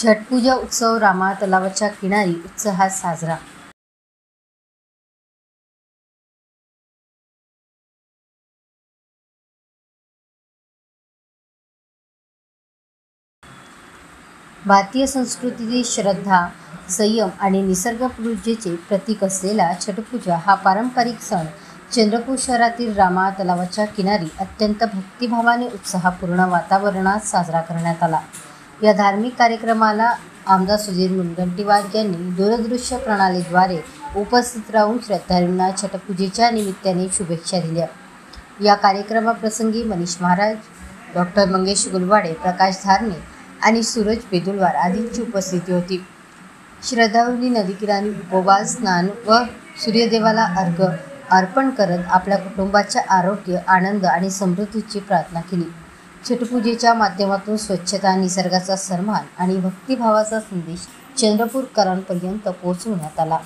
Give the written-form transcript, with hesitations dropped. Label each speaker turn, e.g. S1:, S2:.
S1: छठपूजा उत्सव रामा तलावाच्या किनारी उत्साहात साजरा। भारतीय संस्कृतीतील श्रद्धा, संयम आणि निसर्गपूजेचे प्रतीक असलेला छठपूजा हा पारंपरिक सण चंद्रपूर शहरातील रामा तलावाच्या किनारी अत्यंत भक्तिभावाने उत्साहपूर्ण वातावरणात साजरा करण्यात आला। या धार्मिक कार्यक्रमाला आमदार सुधीर मुनगंटीवार यांनी दूरदृश्य प्रणालीद्वारे उपस्थित राहून श्रद्धाळूंना छठपूजेच्या निमित्ताने शुभेच्छा दिल्या। या कार्यक्रमाप्रसंगी मनीष महाराज, डॉक्टर मंगेश गुलवाडे, प्रकाश धारणे आणि सूरज बेदुलवार आदींची उपस्थिती होती। श्रद्धाळूंनी नदीकिनारी उपवास, स्नान व सूर्यदेवाला अर्घ्य अर्पण करत आपल्या कुटुंबाच्या आरोग्य, आनंद आणि समृद्धीची प्रार्थना केली। छठपूजेच्या माध्यमातून स्वच्छता, निसर्गाचा सन्मान आणि भक्तिभावाचा संदेश चंद्रपूरकरांपर्यंत पोहोचवण्यात आला।